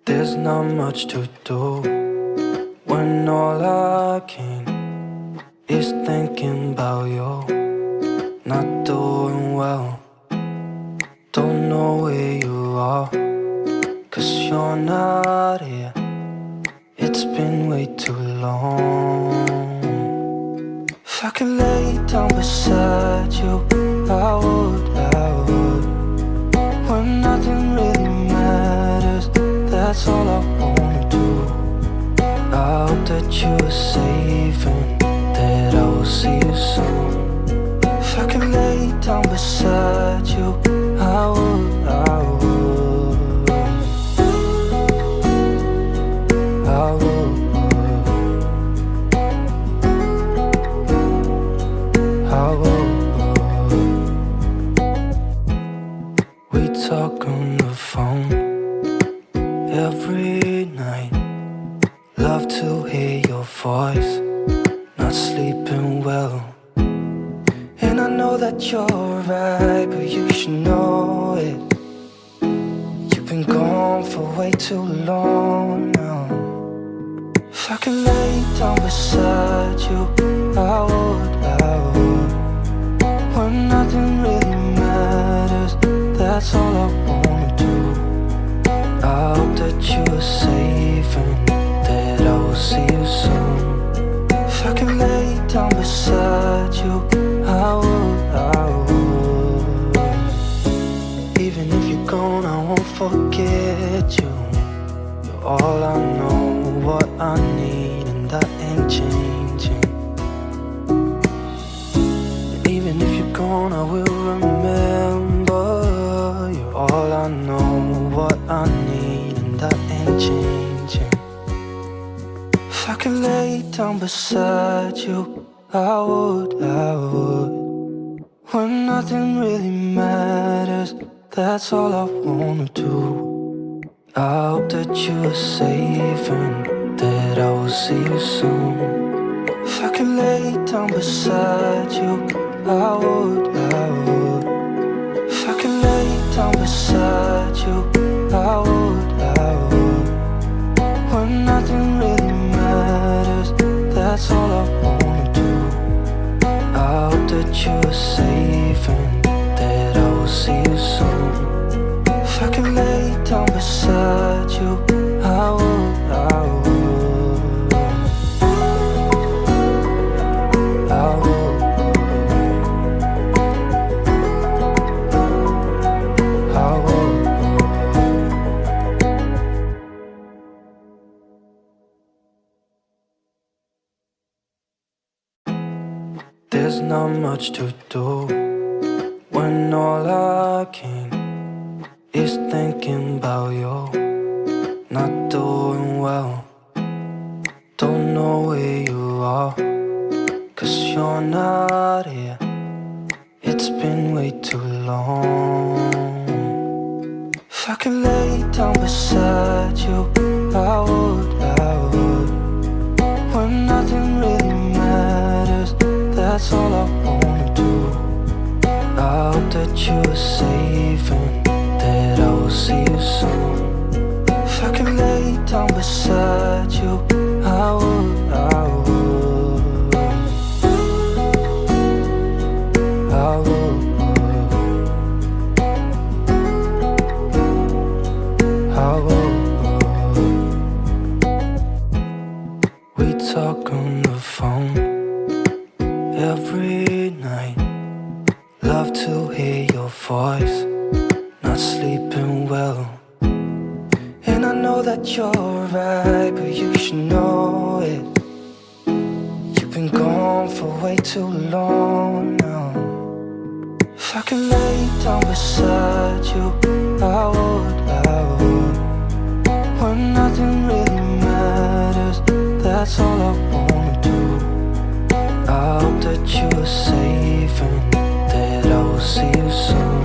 There's not much to do when all I can is thinking about you. Not doing well, don't know where you are, 'cause you're not here. It's been way too long. If I could lay down beside you, I would. When nothing really matters, that's all I wanna do. I hope that you are safe and that I will see you soon. If I could lay down beside you, I would. We talk on the phone every night. Love to hear your voice. Not sleeping well, and I know that you're right, but you should know it. You've been gone for way too long now. If I could lay down beside you, I would. When nothing really matters, that's all I wanna do. I hope that you are safe and that I will see you soon. If I could lay down beside you, I would. Even if you're gone, I won't forget you. You're all I know, what I need, and that ain't changing. And even if you're gone, I will remember. You're all I know, what I need, and that ain't changing. If I could lay down beside you, I would. When nothing really matters, that's all I wanna do. I hope that you are safe and that I will see you soon. If I could lay down beside you, I would. If I could lay down beside you, I would. When nothing really matters, that's all I wanna do. I hope that you are safe and that I will see you soon. If I could lay down beside you, I would. There's not much to do when all I can is thinking about you. Not doing well, don't know where you are, 'cause you're not here. It's been way too long. If I could lay down beside you, I would. When nothing really matters, that's all I wanna do. I hope that you are safe and that I will see you soon. If I could lay down beside you, I would. We talk on the phone every night. Love to hear your voice. Not sleeping well, and I know that you're right, but you should know it. You've been gone for way too long now. If I could lay down beside you, I would. When nothing really matters, that's all I wanna do. I hope that you are safe and that I will see you soon.